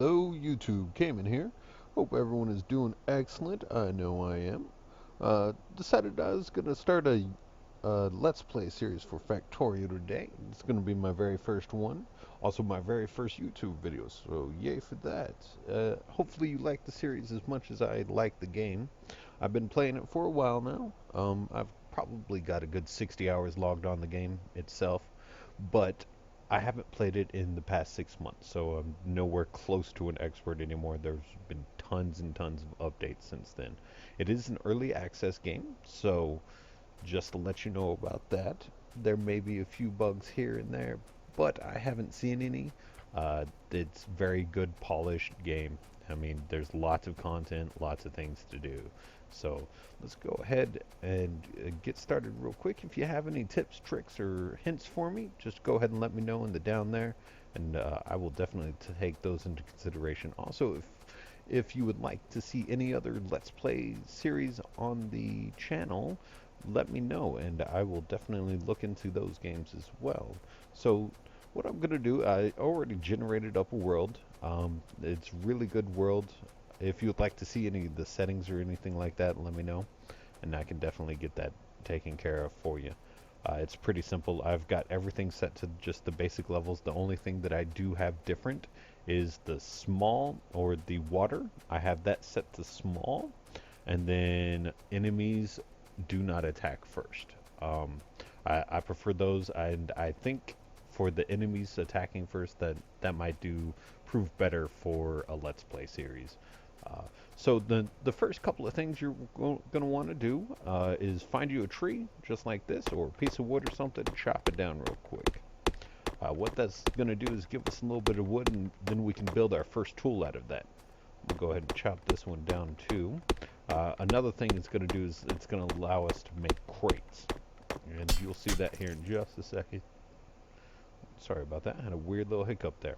Hello YouTube, Khaymann here. Hope everyone is doing excellent. I know I am. Decided I was gonna start a Let's Play series for Factorio today. It's gonna be my very first one, also my very first YouTube video. So yay for that. Hopefully you like the series as much as I like the game. I've been playing it for a while now. I've probably got a good 60 hours logged on the game itself, but I haven't played it in the past 6 months, so I'm nowhere close to an expert anymore. There's been tons and tons of updates since then. It is an early access game, so just to let you know about that, there may be a few bugs here and there, but I haven't seen any. It's very good, polished game. I mean, there's lots of content, lots of things to do. So let's go ahead and get started real quick. If you have any tips, tricks, or hints for me, just go ahead and let me know in the down there, and I will definitely take those into consideration. Also, if you would like to see any other Let's Play series on the channel, let me know, and I will definitely look into those games as well. So what I'm going to do, I already generated up a world. It's really good world. If you'd like to see any of the settings or anything like that, let me know, and I can definitely get that taken care of for you. It's pretty simple. I've got everything set to just the basic levels. The only thing that I do have different is the small, or the water. I have that set to small, and then enemies do not attack first. Um, I prefer those, and I think for the enemies attacking first, that might do prove better for a Let's Play series. Uh, so the first couple of things you're going to want to do is find you a tree just like this, or a piece of wood or something, chop it down real quick. What that's going to do is give us a little bit of wood, and then we can build our first tool out of that. We'll go ahead and chop this one down too. Another thing it's going to do is it's going to allow us to make crates. And you'll see that here in just a second. Sorry about that. I had a weird little hiccup there.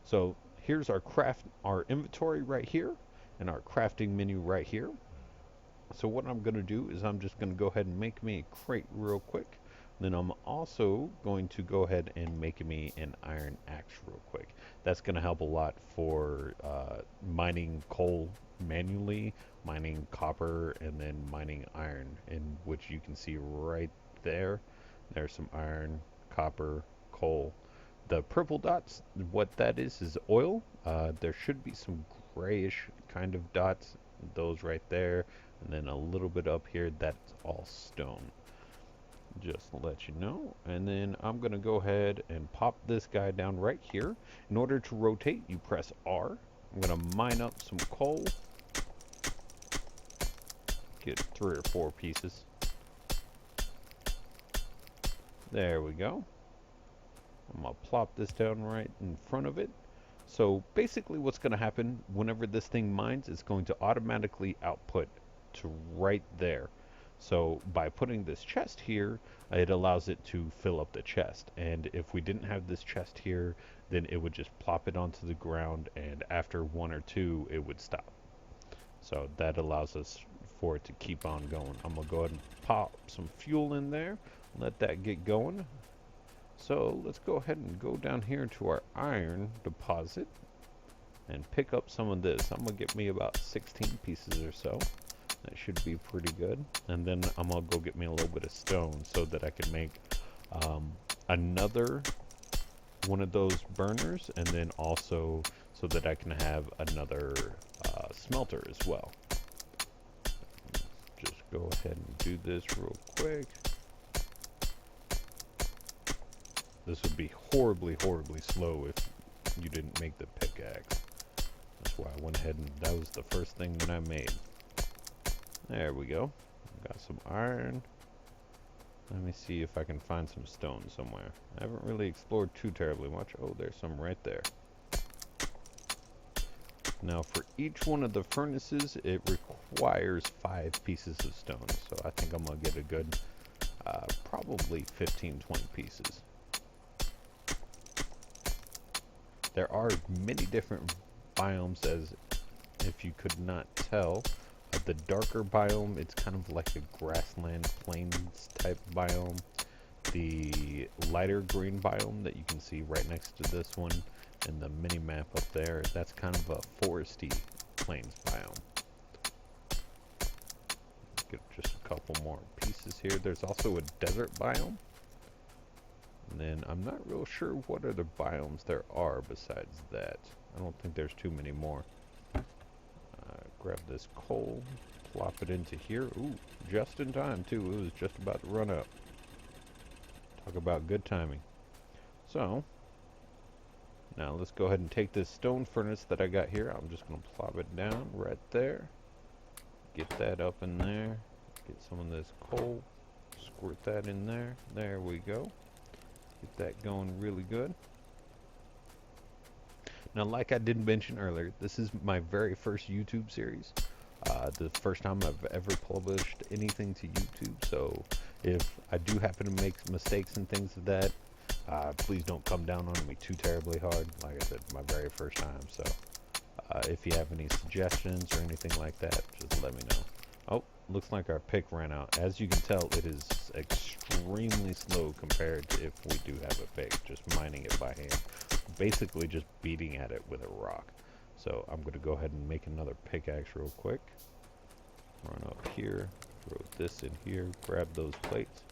So here's our inventory right here, and our crafting menu right here. So what I'm going to do is I'm just going to go ahead and make me a crate real quick. Then I'm also going to go ahead and make me an iron axe real quick. That's going to help a lot for mining coal manually, mining copper, and then mining iron, in which you can see right there. There's some iron, copper, coal. The purple dots, what that is oil. There should be some grayish kind of dots, those right there, and then a little bit up here, that's all stone. Just to let you know. And then I'm going to go ahead and pop this guy down right here. In order to rotate, you press R. I'm going to mine up some coal. Get 3 or 4 pieces. There we go. I'm going to plop this down right in front of it. So basically what's going to happen whenever this thing mines, it's going to automatically output to right there. So by putting this chest here, it allows it to fill up the chest. And if we didn't have this chest here, then it would just plop it onto the ground, and after 1 or 2, it would stop. So that allows us for it to keep on going. I'm going to go ahead and pop some fuel in there, let that get going. So let's go ahead and go down here to our iron deposit and pick up some of this. I'm going to get me about 16 pieces or so. That should be pretty good. And then I'm going to go get me a little bit of stone so that I can make another one of those burners, and then also so that I can have another smelter as well. Just go ahead and do this real quick. This would be horribly, horribly slow if you didn't make the pickaxe. That's why I went ahead and that was the first thing that I made. There we go. Got some iron. Let me see if I can find some stone somewhere. I haven't really explored too terribly much. Oh, there's some right there. Now for each one of the furnaces, it requires 5 pieces of stone. So I think I'm going to get a good, probably 15, 20 pieces. There are many different biomes, as if you could not tell. The darker biome, it's kind of like a grassland plains type biome. The lighter green biome that you can see right next to this one And the mini map up there, that's kind of a foresty plains biome. Get just a couple more pieces here. There's also a desert biome. And then I'm not real sure what other biomes there are besides that. I don't think there's too many more. Grab this coal, plop it into here. Ooh, just in time too. It was just about to run up. Talk about good timing. So, now let's go ahead and take this stone furnace that I got here. I'm just going to plop it down right there. Get that up in there. Get some of this coal. Squirt that in there. There we go. Get that going really good. Now, like I did mention earlier, this is my very first YouTube series. The first time I've ever published anything to YouTube. So if I do happen to make mistakes and things of that, please don't come down on me too terribly hard. Like I said, my very first time. So if you have any suggestions or anything like that, just let me know. Oh, looks like our pick ran out. As you can tell, it is extremely slow compared to if we do have a pick, just mining it by hand. Basically just beating at it with a rock. So I'm going to go ahead and make another pickaxe real quick. Run up here, throw this in here, grab those plates.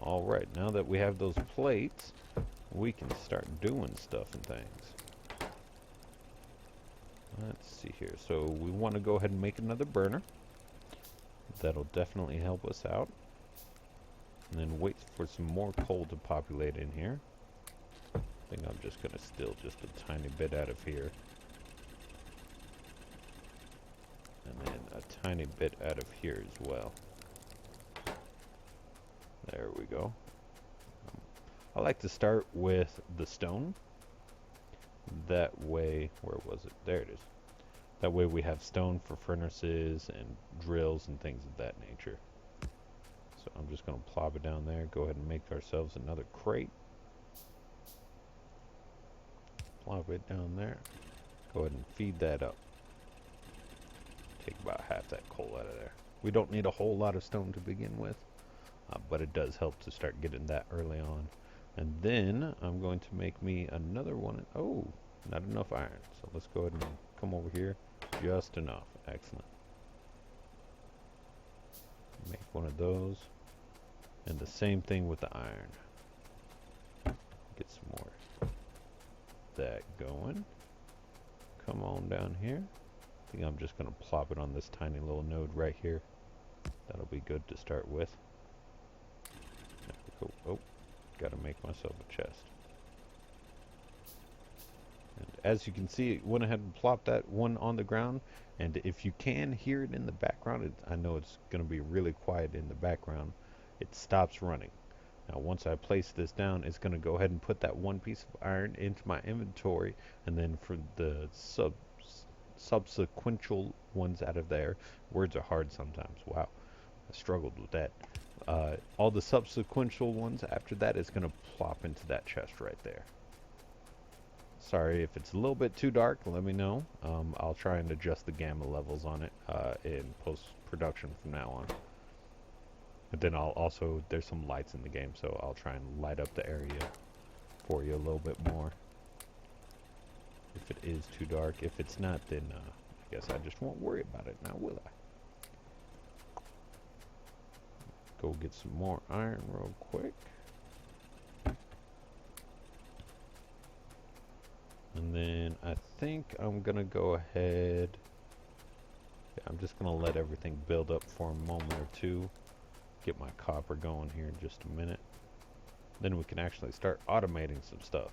Alright, now that we have those plates, we can start doing stuff and things. Let's see here. So we want to go ahead and make another burner. That'll definitely help us out. And then wait for some more coal to populate in here. I think I'm just going to steal just a tiny bit out of here. And then a tiny bit out of here as well. There we go. I like to start with the stone. That way, where was it? There it is. That way we have stone for furnaces and drills and things of that nature. So I'm just going to plop it down there. Go ahead and make ourselves another crate. Plop it down there. Go ahead and feed that up. Take about half that coal out of there. We don't need a whole lot of stone to begin with, but it does help to start getting that early on. And then I'm going to make me another one. Oh, not enough iron. So let's go ahead and come over here. Just enough. Excellent. Make one of those. And the same thing with the iron. Get some more of that going. Come on down here. I think I'm just going to plop it on this tiny little node right here. That'll be good to start with. There we go. Oh, gotta make myself a chest. And as you can see, it went ahead and plopped that one on the ground. And if you can hear it in the background, I know it's going to be really quiet in the background. It stops running. Now once I place this down, it's going to go ahead and put that one piece of iron into my inventory. And then for the subsequential ones out of there, words are hard sometimes. Wow, I struggled with that. All the subsequential ones after that is going to plop into that chest right there. Sorry if it's a little bit too dark, let me know. I'll try and adjust the gamma levels on it in post-production from now on. But then I'll also, there's some lights in the game, so I'll try and light up the area for you a little bit more. If it is too dark. If it's not, then I guess I just won't worry about it now, will I? Go get some more iron real quick. And then I think I'm going to go ahead. Yeah, I'm just going to let everything build up for a moment or two. Get my copper going here in just a minute. Then we can actually start automating some stuff.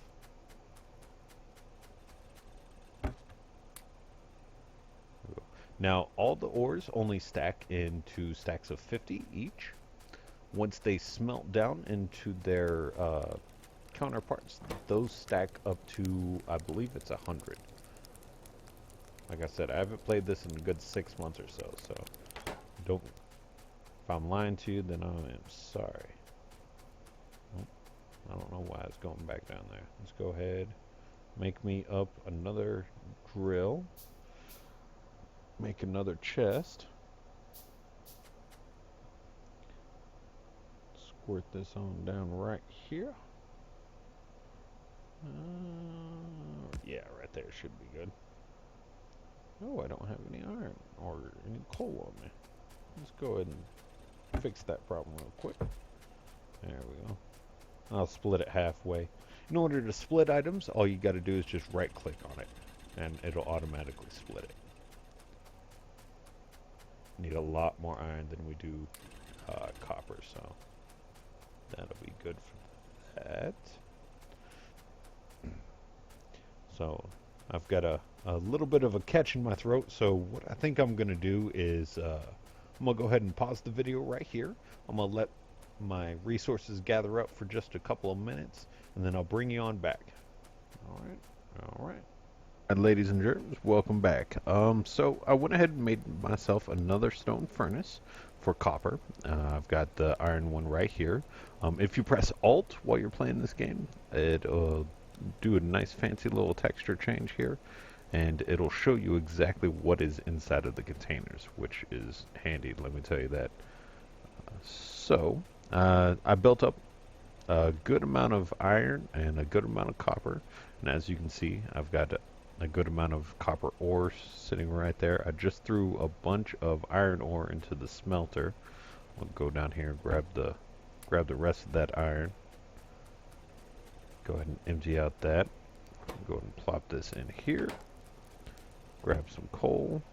Now, all the ores only stack into stacks of 50 each. Once they smelt down into their counterparts, those stack up to, I believe it's 100. Like I said, I haven't played this in a good 6 months or so, so don't. If I'm lying to you, then I am sorry. Oh, I don't know why it's going back down there. Let's go ahead, make me up another drill. Make another chest. Squirt this on down right here. Yeah, right there should be good. Oh, I don't have any iron or any coal on me. Let's go ahead and fix that problem real quick. There we go. I'll split it halfway. In order to split items, all you got to do is just right click on it and it'll automatically split it. Need a lot more iron than we do copper, so that'll be good for that. So I've got a little bit of a catch in my throat, so what I think I'm going to do is I'm going to go ahead and pause the video right here. I'm going to let my resources gather up for just a couple of minutes, and then I'll bring you on back. All right. Ladies and germs, welcome back. So I went ahead and made myself another stone furnace for copper. I've got the iron one right here. If you press Alt while you're playing this game, it'll do a nice fancy little texture change here, and it'll show you exactly what is inside of the containers, which is handy, let me tell you that. So I built up a good amount of iron and a good amount of copper, and as you can see, I've got a good amount of copper ore sitting right there. I just threw a bunch of iron ore into the smelter. I'll go down here and grab the rest of that iron. Go ahead and empty out that. Go ahead and plop this in here. Grab some coal.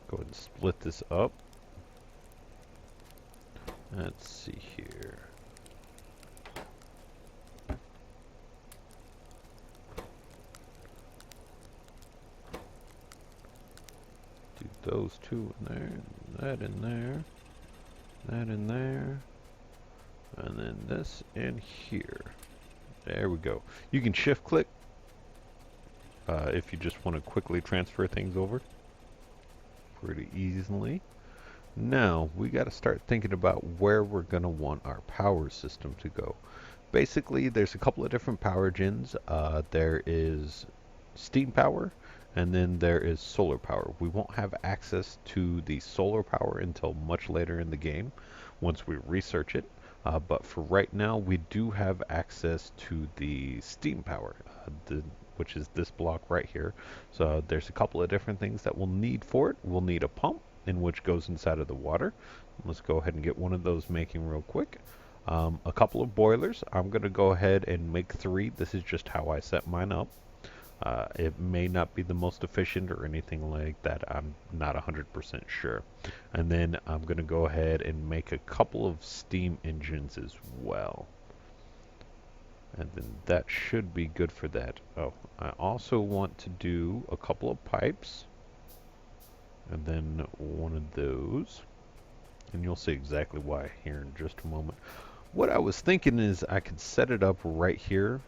Go ahead and split this up. Let's see here. Do those two in there, that in there, that in there, and then this in here. There we go. You can shift click if you just want to quickly transfer things over pretty easily. Now we got to start thinking about where we're going to want our power system to go. Basically, there's a couple of different power gens. There is steam power, and then there is solar power. We won't have access to the solar power until much later in the game once we research it. But for right now, we do have access to the steam power, which is this block right here. So there's a couple of different things that we'll need for it. We'll need a pump, in which goes inside of the water. Let's go ahead and get one of those making real quick. A couple of boilers. I'm going to go ahead and make 3. This is just how I set mine up. It may not be the most efficient or anything like that. I'm not 100% sure. And then I'm going to go ahead and make a couple of steam engines as well. And then that should be good for that. Oh, I also want to do a couple of pipes. And then one of those. And you'll see exactly why here in just a moment. What I was thinking is I could set it up right here.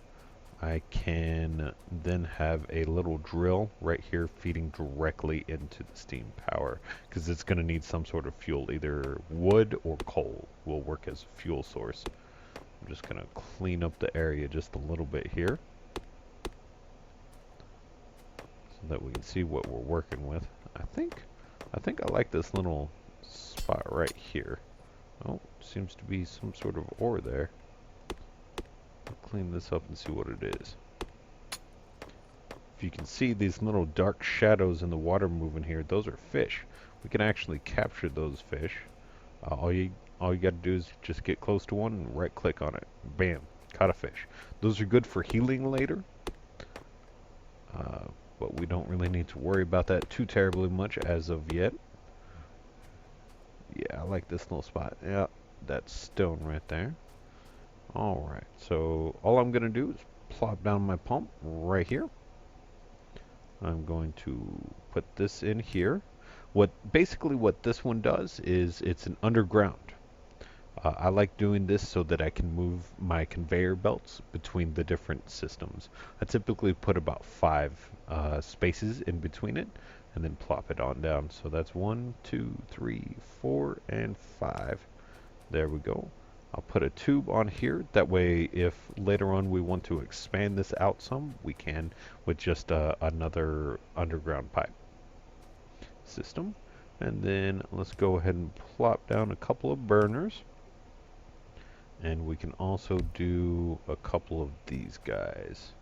I can then have a little drill right here feeding directly into the steam power, because it's going to need some sort of fuel. Either wood or coal will work as a fuel source. I'm just going to clean up the area just a little bit here so that we can see what we're working with. I think I like this little spot right here. Oh, seems to be some sort of ore there. I'll clean this up and see what it is. If you can see these little dark shadows in the water moving here, those are fish. We can actually capture those fish. All you got to do is just get close to one and right click on it. Bam, caught a fish. Those are good for healing later. But we don't really need to worry about that too terribly much as of yet. Yeah, I like this little spot. Yeah, that's stone right there. Alright, so all I'm going to do is plop down my pump right here. I'm going to put this in here. Basically what this one does is it's an underground. I like doing this so that I can move my conveyor belts between the different systems. I typically put about 5 spaces in between it and then plop it on down. So that's 1, 2, 3, 4, and 5. There we go. I'll put a tube on here. That way, if later on we want to expand this out some, we can with just another underground pipe system. And then let's go ahead and plop down a couple of burners. And we can also do a couple of these guys.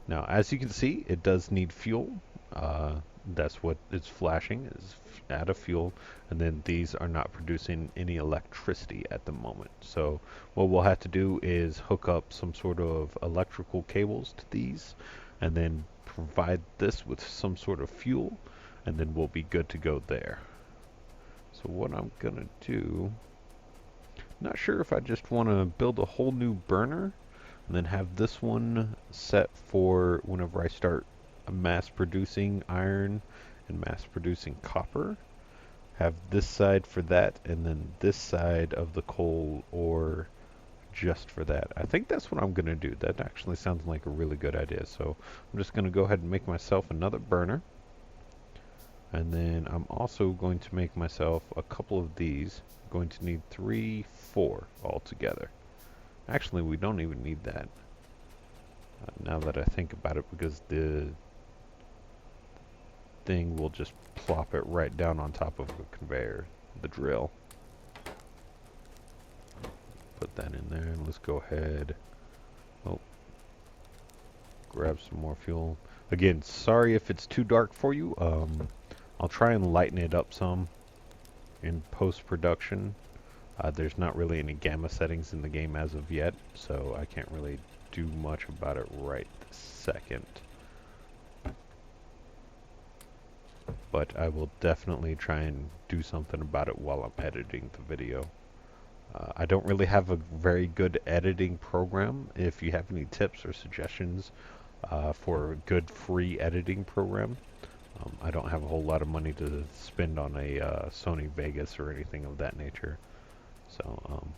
Now, as you can see, it does need fuel. Uh, that's what it's flashing, is out of fuel, and then these are not producing any electricity at the moment. So what we'll have to do is hook up some sort of electrical cables to these, and then provide this with some sort of fuel, and then we'll be good to go there. So what I'm gonna do, not sure if I just want to build a whole new burner and then have this one set for whenever I start mass producing iron and mass producing copper. Have this side for that, and then this side of the coal ore just for that. I think that's what I'm going to do. That actually sounds like a really good idea. So I'm just going to go ahead and make myself another burner. And then I'm also going to make myself a couple of these. I'm going to need 3, 4 altogether. Actually, we don't even need that. Now that I think about it, because the thing will just plop it right down on top of the conveyor, the drill. Put that in there, and let's go ahead. Oh, grab some more fuel. Again, sorry if it's too dark for you. I'll try and lighten it up some in post-production. There's not really any gamma settings in the game as of yet, so I can't really do much about it right this second. But I will definitely try and do something about it while I'm editing the video. I don't really have a very good editing program. If you have any tips or suggestions for a good free editing program, I don't have a whole lot of money to spend on a Sony Vegas or anything of that nature. So,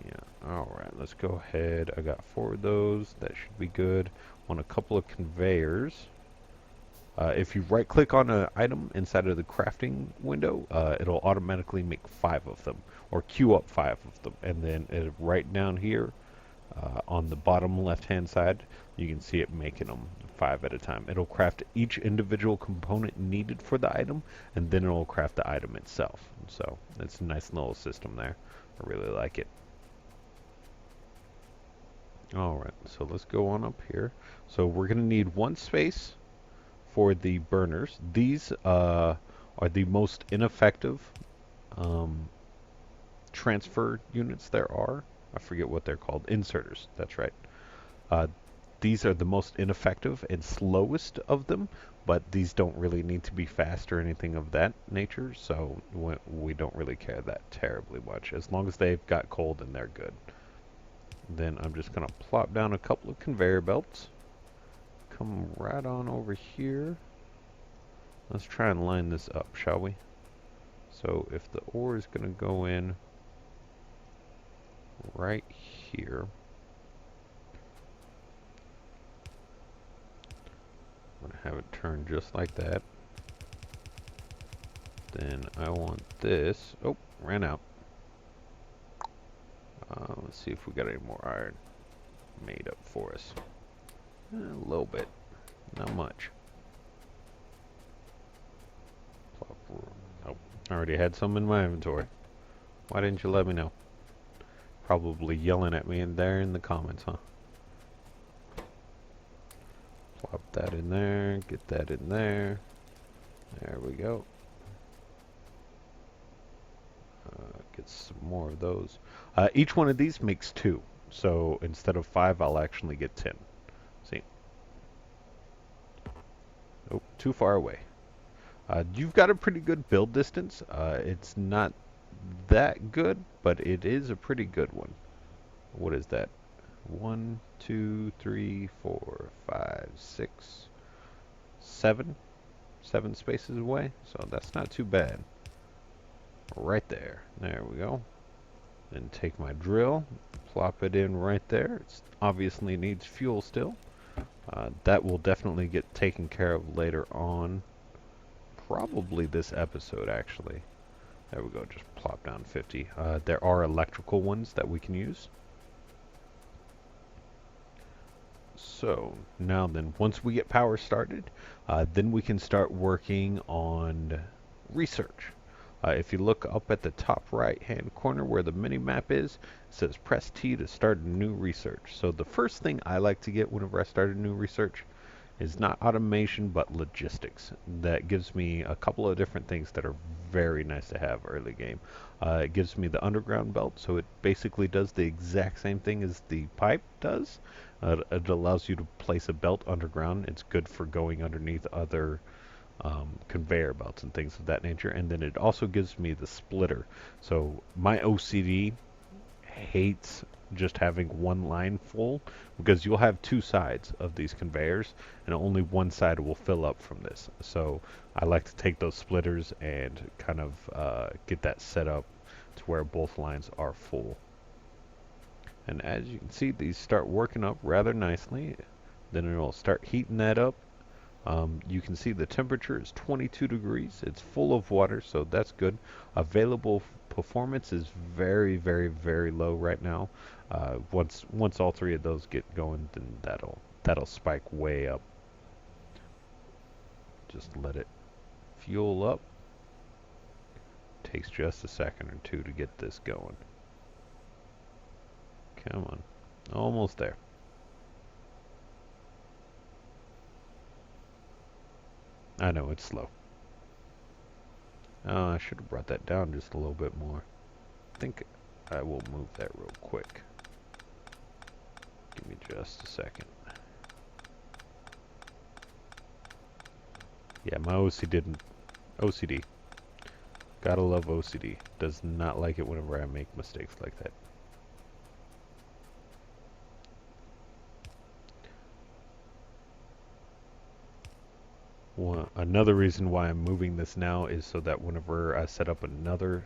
yeah. Alright, let's go ahead. I got 4 of those. That should be good. On a couple of conveyors. If you right click on an item inside of the crafting window, it'll automatically make 5 of them, or queue up 5 of them. And then right down here, on the bottom left hand side, you can see it making them 5 at a time. It'll craft each individual component needed for the item, and then it'll craft the item itself. So it's a nice little system there. I really like it. Alright, so let's go on up here. So we're going to need 1 space for the burners. These are the most ineffective transfer units there are. I forget what they're called. Inserters, that's right. These are the most ineffective and slowest of them, but these don't really need to be fast or anything of that nature, so we don't really care that terribly much. As long as they've got coal, then they're good. Then I'm just going to plop down a couple of conveyor belts. Come right on over here. Let's try and line this up, shall we? So if the ore is going to go in right here. I'm going to have it turn just like that. Then I want this. Oh, ran out. Let's see if we got any more iron made up for us. A little bit. Not much. Oh, I already had some in my inventory. Why didn't you let me know? Probably yelling at me in there in the comments, huh? Plop that in there. Get that in there. There we go. Get some more of those. Each one of these makes 2. So instead of 5, I'll actually get 10. See? Oh, too far away. You've got a pretty good build distance. It's not that good, but it is a pretty good one. What is that? 1, 2, 3, 4, 5, 6, 7. 7 spaces away. So that's not too bad. Right there. There we go. Then take my drill, plop it in right there. It obviously needs fuel still. That will definitely get taken care of later on. Probably this episode, actually. There we go, just plop down 50. There are electrical ones that we can use. So, now then, once we get power started, then we can start working on research. If you look up at the top right hand corner where the mini map is, it says press T to start a new research. So the first thing I like to get whenever I start a new research is not automation but logistics. That gives me a couple of different things that are very nice to have early game. It gives me the underground belt, so it basically does the exact same thing as the pipe does. It allows you to place a belt underground. It's good for going underneath other conveyor belts and things of that nature. And then it also gives me the splitter. So my OCD hates just having one line full because you'll have two sides of these conveyors and only one side will fill up from this. So I like to take those splitters and kind of get that set up to where both lines are full. And as you can see, these start working up rather nicely. Then it'll start heating that up. You can see the temperature is 22 degrees. It's full of water, so that's good. Available performance is very, very, very low right now. Once all three of those get going, then that'll spike way up. Just let it fuel up. Takes just a second or two to get this going. Come on, almost there. I know it's slow. I should have brought that down just a little bit more. I think I will move that real quick. Give me just a second. Yeah, my OCD. Gotta love OCD. Does not like it whenever I make mistakes like that. Another reason why I'm moving this now is so that whenever I set up another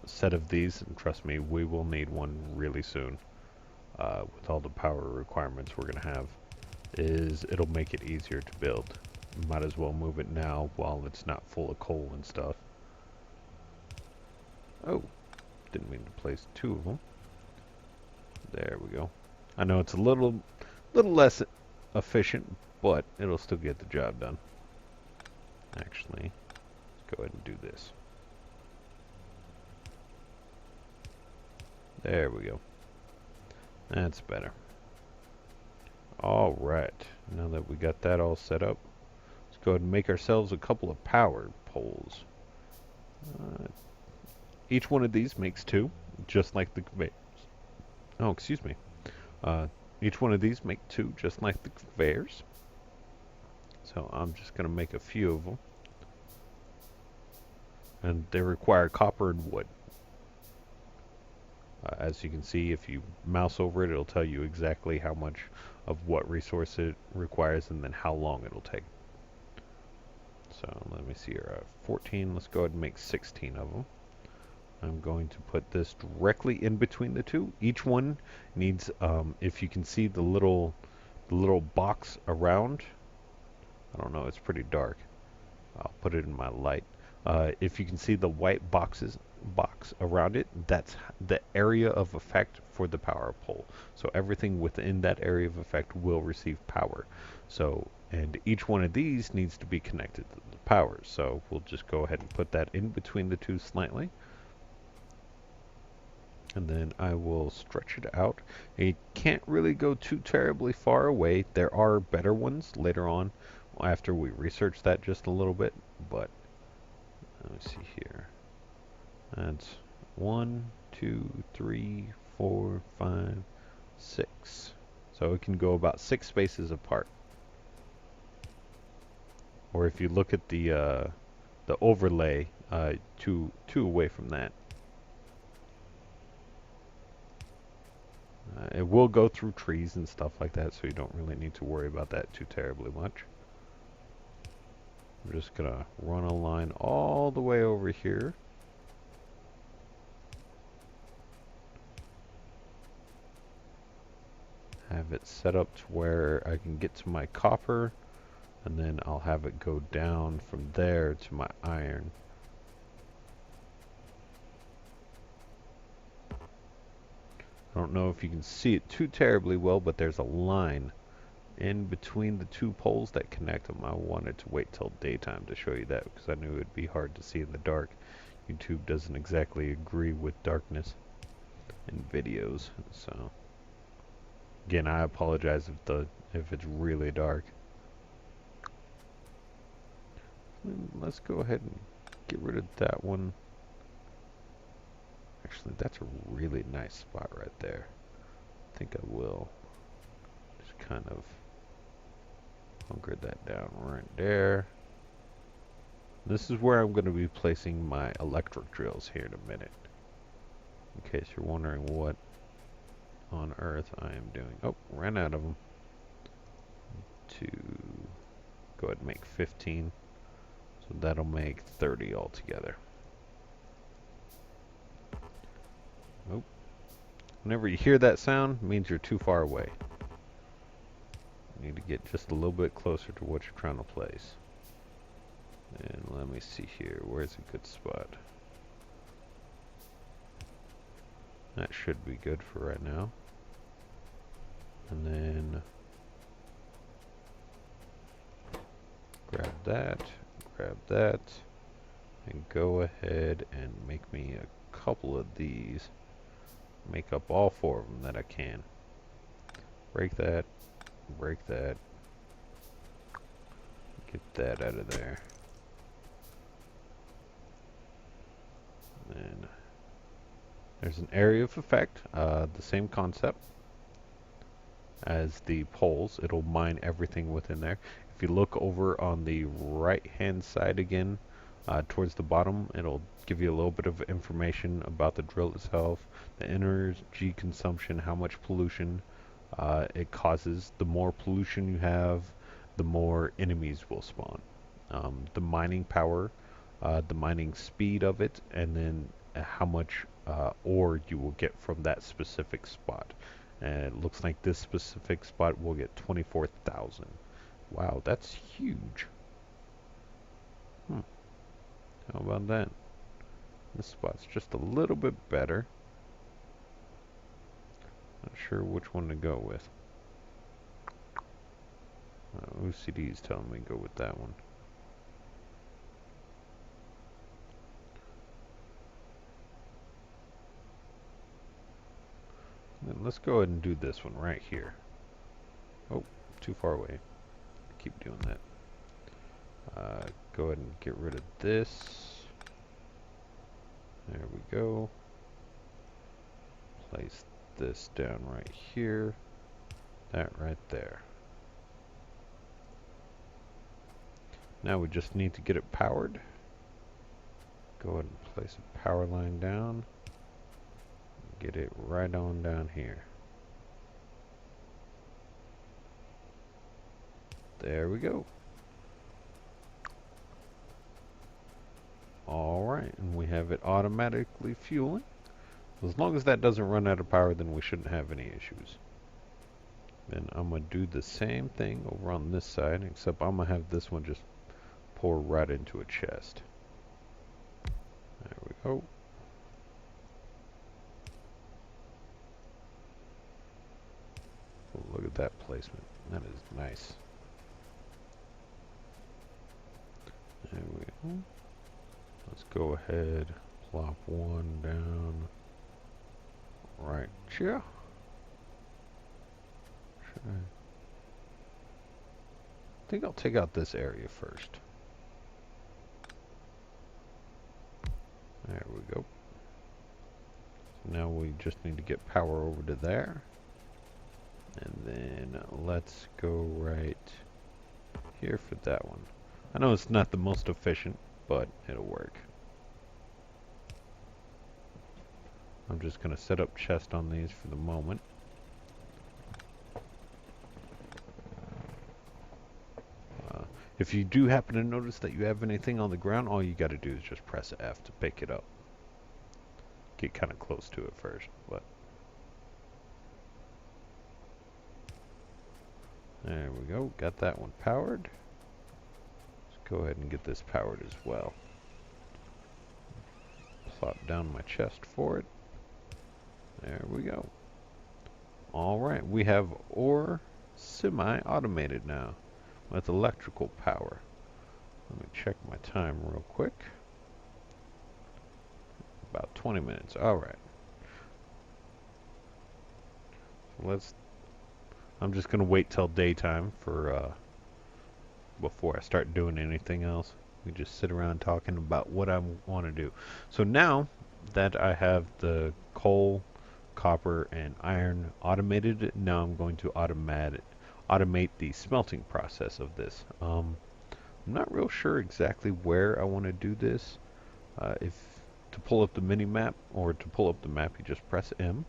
set of these, and trust me, we will need one really soon, with all the power requirements we're going to have, is it'll make it easier to build. Might as well move it now while it's not full of coal and stuff. Oh, didn't mean to place two of them. There we go. I know it's a little less efficient, but it'll still get the job done. Actually, let's go ahead and do this. There we go. That's better. Alright, now that we got that all set up, let's go ahead and make ourselves a couple of power poles. Each one of these makes two, just like the conveyors. Oh, excuse me. Each one of these make two, just like the conveyors. So I'm just going to make a few of them. And they require copper and wood. As you can see, if you mouse over it, it'll tell you exactly how much of what resource it requires and then how long it'll take. So let me see here, 14, let's go ahead and make 16 of them. I'm going to put this directly in between the two. Each one needs, if you can see the little box around, I don't know, it's pretty dark. I'll put it in my light. If you can see the white box around it, that's the area of effect for the power pole. So everything within that area of effect will receive power. So, and each one of these needs to be connected to the power. So we'll just go ahead and put that in between the two slightly. And then I will stretch it out. It can't really go too terribly far away. There are better ones later on after we research that just a little bit, but let me see here. That's 1, 2, 3, 4, 5, 6. So it can go about 6 spaces apart. Or if you look at the overlay, two away from that. It will go through trees and stuff like that, so you don't really need to worry about that too terribly much. I'm just going to run a line all the way over here. Have it set up to where I can get to my copper, and then I'll have it go down from there to my iron. I don't know if you can see it too terribly well, but there's a line in between the two poles that connect them. I wanted to wait till daytime to show you that because I knew it'd be hard to see in the dark. YouTube doesn't exactly agree with darkness in videos, so again, I apologize if it's really dark. Let's go ahead and get rid of that one. Actually, that's a really nice spot right there. I think I will just kind of hunker that down right there. This is where I'm going to be placing my electric drills here in a minute. In case you're wondering what on earth I am doing. Oh, ran out of them. To go ahead and make 15. So that'll make 30 altogether. Oh. Whenever you hear that sound, it means you're too far away. You need to get just a little bit closer to what you're trying to place. And let me see here. Where's a good spot? That should be good for right now. And then grab that, and go ahead and make me a couple of these. Make up all 4 of them that I can. Break that, get that out of there. And there's an area of effect, the same concept as the poles. It'll mine everything within there. If you look over on the right hand side again, towards the bottom, it'll give you a little bit of information about the drill itself, the energy consumption, how much pollution it causes. The more pollution you have, the more enemies will spawn. The mining power, the mining speed of it, and then how much ore you will get from that specific spot. And it looks like this specific spot will get 24,000. Wow, that's huge. How about that? This spot's just a little bit better. Not sure which one to go with. OCD is telling me to go with that one. Then let's go ahead and do this one right here. Oh, too far away. Keep doing that. Go ahead and get rid of this. There we go. Place this down right here. That right there. Now we just need to get it powered. Go ahead and place a power line down. Get it right on down here. There we go. Alright, and we have it automatically fueling. As long as that doesn't run out of power, then we shouldn't have any issues. Then I'm going to do the same thing over on this side, except I'm going to have this one just pour right into a chest. There we go. Oh, look at that placement. That is nice. There we go. Let's go ahead, plop one down right here. I think I'll take out this area first. There we go. So now we just need to get power over to there. And then let's go right here for that one. I know it's not the most efficient, but it'll work. I'm just going to set up chest on these for the moment. If you do happen to notice that you have anything on the ground, all you got to do is just press F to pick it up. Get kind of close to it first, but there we go. Got that one powered. Let's go ahead and get this powered as well. Plop down my chest for it. There we go. Alright, we have ore semi-automated now with electrical power. Let me check my time real quick. About 20 minutes. All right. So I'm just gonna wait till daytime for before I start doing anything else. We just sit around talking about what I want to do. So now that I have the coal, copper, and iron automated, now I'm going to automate the smelting process of this. I'm not real sure exactly where I want to do this. If to pull up the mini map or to pull up the map, you just press M.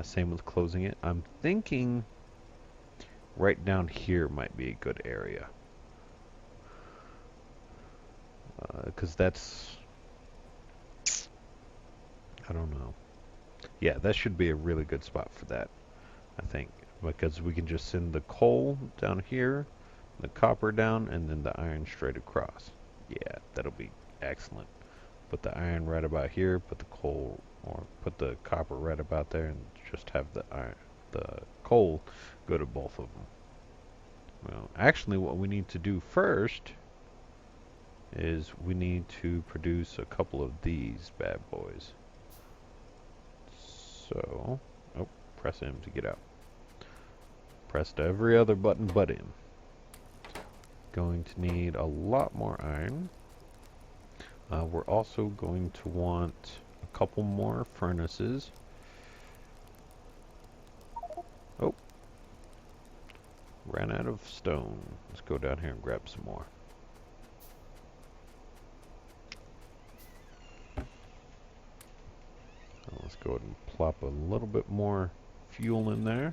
Same with closing it. I'm thinking right down here might be a good area. Because that's, I don't know. Yeah, that should be a really good spot for that, I think. Because we can just send the coal down here, the copper down, and then the iron straight across. Yeah, that'll be excellent. Put the iron right about here, put the coal, or put the copper right about there, and just have the coal go to both of them. Well, actually what we need to do first is we need to produce a couple of these bad boys. So, oh, press M to get out. Pressed every other button but M. Going to need a lot more iron. We're also going to want a couple more furnaces. Oh, ran out of stone. Let's go down here and grab some more. Let's go ahead and plop a little bit more fuel in there.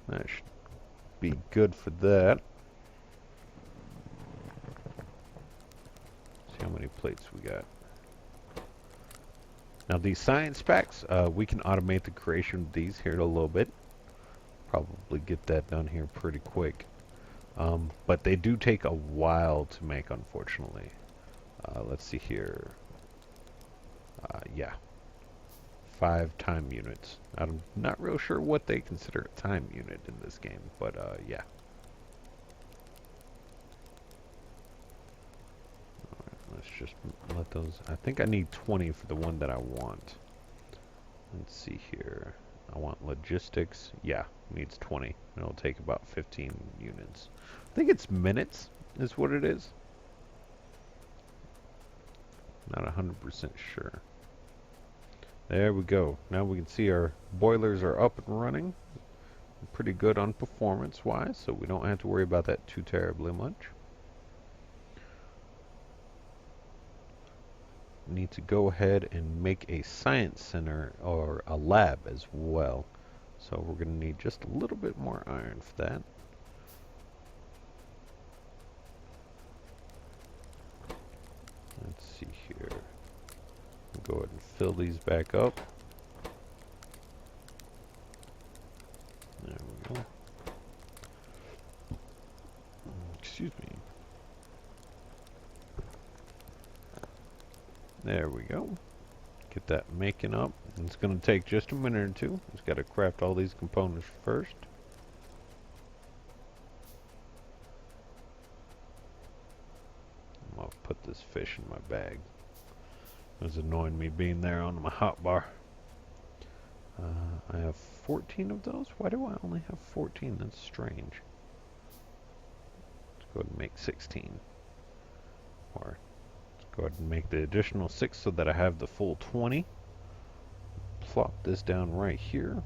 That should be good for that. See how many plates we got. Now these science packs, we can automate the creation of these here in a little bit. Probably get that done here pretty quick. But they do take a while to make, unfortunately. Let's see here. Yeah. 5 time units. I'm not real sure what they consider a time unit in this game, but yeah. Alright, let's just let those. I think I need 20 for the one that I want. Let's see here. I want logistics. Yeah, needs 20. It'll take about 15 units. I think it's minutes is what it is. Not 100% sure. There we go. Now we can see our boilers are up and running. Pretty good on performance-wise, so we don't have to worry about that too terribly much. Need to go ahead and make a science center or a lab as well. So we're going to need just a little bit more iron for that. Let's see here. Go ahead and fill these back up. There we go. Excuse me. There we go. Get that making up. It's going to take just a minute or two. Just got to craft all these components first. I'm going to put this fish in my bag. It was annoying me being there on my hotbar. I have 14 of those. Why do I only have 14? That's strange. Let's go ahead and make 16. Or let's go ahead and make the additional 6 so that I have the full 20. Plop this down right here,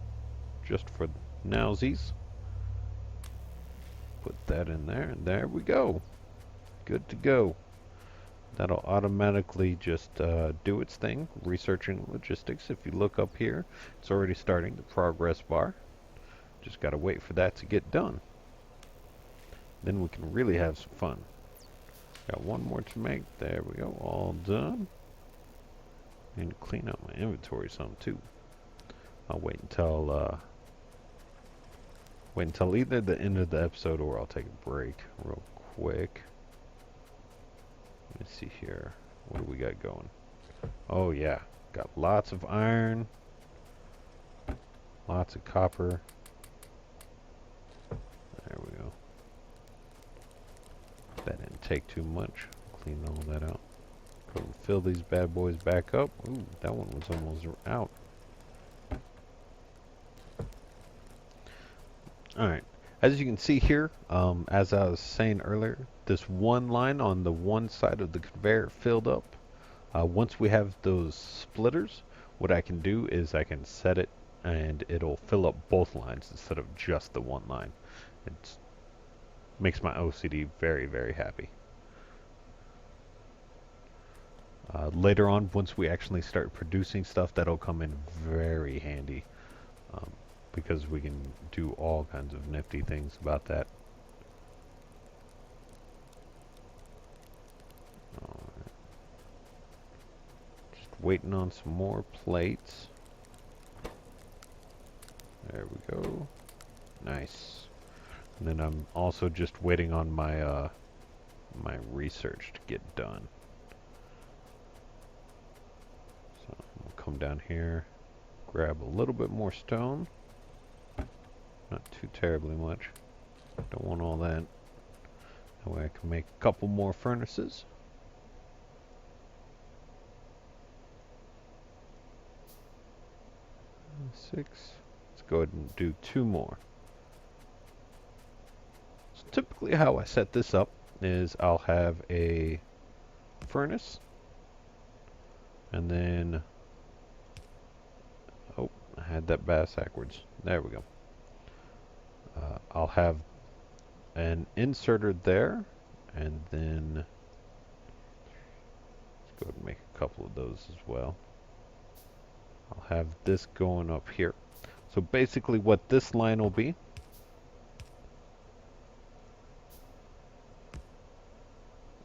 just for nowsies. Put that in there, and there we go. Good to go. That'll automatically just do its thing, researching logistics. If you look up here, it's already starting the progress bar. Just got to wait for that to get done. Then we can really have some fun. Got one more to make. There we go, all done. Need to clean out my inventory some too. I'll wait until either the end of the episode or I'll take a break real quick. Let me see here. What do we got going? Oh yeah, got lots of iron, lots of copper. There we go. That didn't take too much. Clean all that out. Go and fill these bad boys back up. Ooh, that one was almost out. Alright, as you can see here, as I was saying earlier, this one line on the one side of the conveyor filled up. Once we have those splitters, what I can do is I can set it and it'll fill up both lines instead of just the one line. It makes my OCD very, very happy. Later on, once we actually start producing stuff, that'll come in very handy. Because we can do all kinds of nifty things about that. Alright. Just waiting on some more plates. There we go. Nice. And then I'm also just waiting on my my research to get done. So I'm gonna come down here, grab a little bit more stone. Not too terribly much. Don't want all that. That way I can make a couple more furnaces. 6. Let's go ahead and do 2 more. So typically how I set this up is I'll have a furnace and then, oh, I had that backwards. There we go. I'll have an inserter there, and then let's go ahead and make a couple of those as well. I'll have this going up here. So basically what this line will be,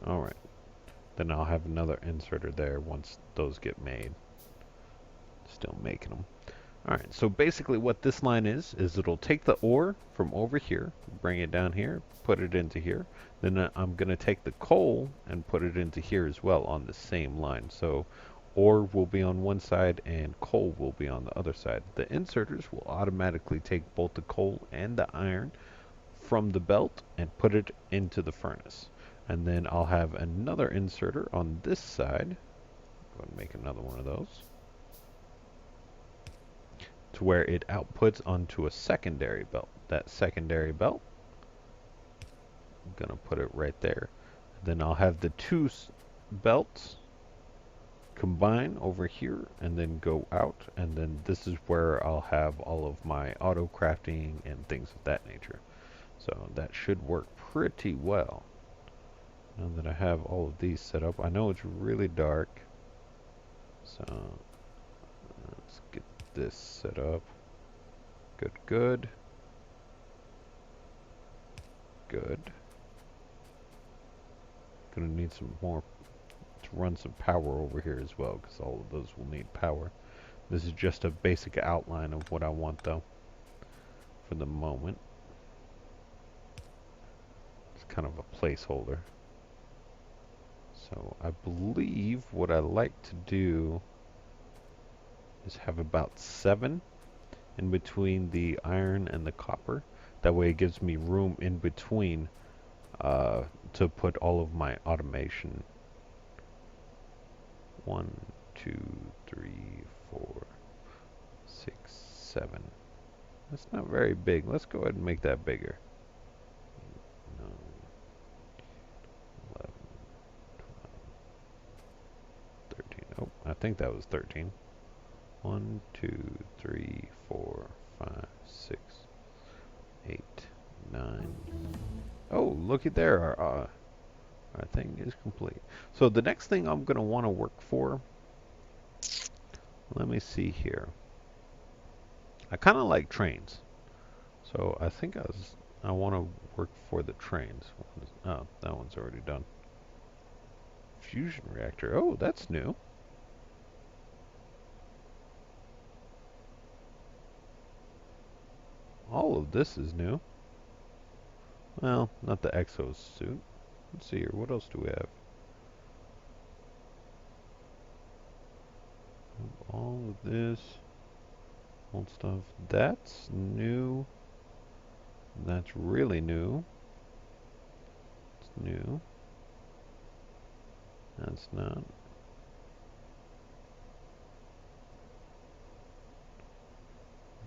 alright, then I'll have another inserter there once those get made. Still making them. Alright, so basically what this line is it'll take the ore from over here, bring it down here, put it into here. Then I'm going to take the coal and put it into here as well on the same line. So ore will be on one side and coal will be on the other side. The inserters will automatically take both the coal and the iron from the belt and put it into the furnace. And then I'll have another inserter on this side. Go ahead and make another one of those, to where it outputs onto a secondary belt. That secondary belt, I'm going to put it right there. Then I'll have the two belts combine over here and then go out, and then this is where I'll have all of my auto crafting and things of that nature. So that should work pretty well. Now that I have all of these set up, I know it's really dark, so let's get this set up. Good, good. Good. Gonna need some more to run some power over here as well, because all of those will need power. This is just a basic outline of what I want though, for the moment. It's kind of a placeholder. So I believe what I like to do is have about 7 in between the iron and the copper. That way it gives me room in between to put all of my automation. 1, 2, 3, 4, 6, 7. That's not very big. Let's go ahead and make that bigger. 9, 11, 12, 13. Oh, I think that was 13. 1, 2, 3, 4, 5, 6, 8, 9. Oh, looky there. Our thing is complete. So the next thing I'm going to want to work for, let me see here. I kind of like trains. So I think I want to work for the trains. Oh, that one's already done. Fusion reactor. Oh, that's new. All of this is new. Well, not the exosuit. Let's see here. What else do we have? All of this. Old stuff. That's new. That's really new. It's new. That's not.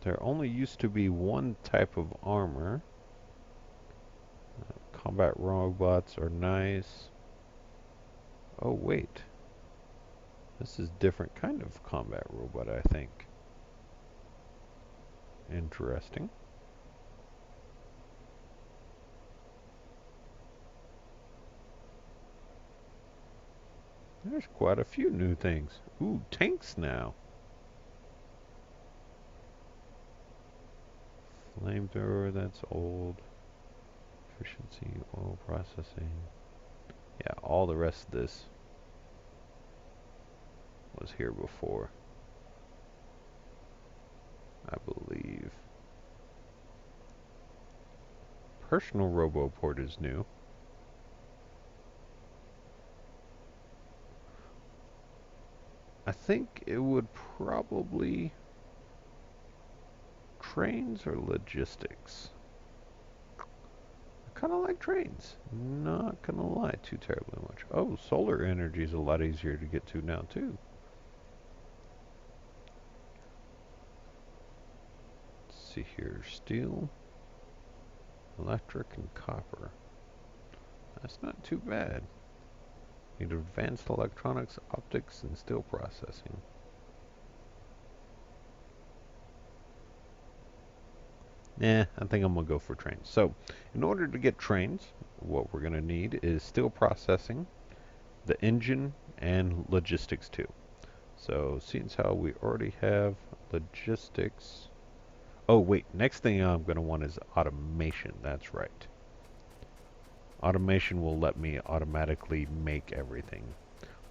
There only used to be one type of armor. Combat robots are nice. Oh wait, this is different kind of combat robot, I think. Interesting. There's quite a few new things. Ooh, tanks now. Flamethrower, that's old. Efficiency, oil processing. Yeah, all the rest of this was here before, I believe. Personal Roboport is new. I think it would probably trains or logistics. I kind of like trains. Not gonna lie too terribly much. Oh, solar energy is a lot easier to get to now too. Let's see here, steel, electric, and copper. That's not too bad. Need advanced electronics, optics, and steel processing. I think I'm going to go for trains. So, in order to get trains, what we're going to need is steel processing, the engine, and logistics too. So, seeing as how we already have logistics. Oh, wait, next thing I'm going to want is automation. That's right. Automation will let me automatically make everything.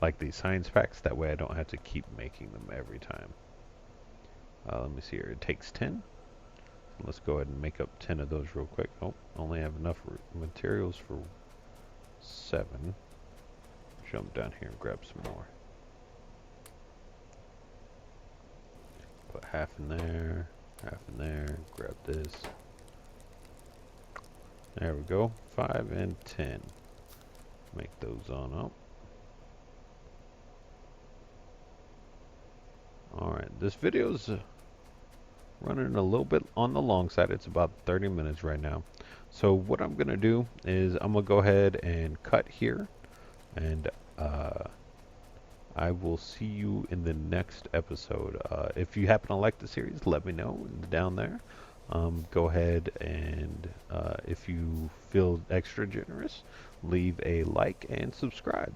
Like these science packs, that way I don't have to keep making them every time. Let me see here. It takes 10. Let's go ahead and make up 10 of those real quick. Oh, only have enough materials for 7. Jump down here and grab some more. Put half in there, half in there, grab this. There we go, 5 and 10. Make those on up. Alright, this video's running a little bit on the long side. It's about 30 minutes right now. So what I'm going to do is I'm going to go ahead and cut here. And I will see you in the next episode. If you happen to like the series, let me know down there. Go ahead and if you feel extra generous, leave a like and subscribe.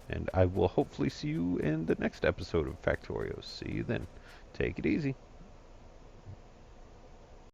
And I will hopefully see you in the next episode of Factorio. See you then. Take it easy.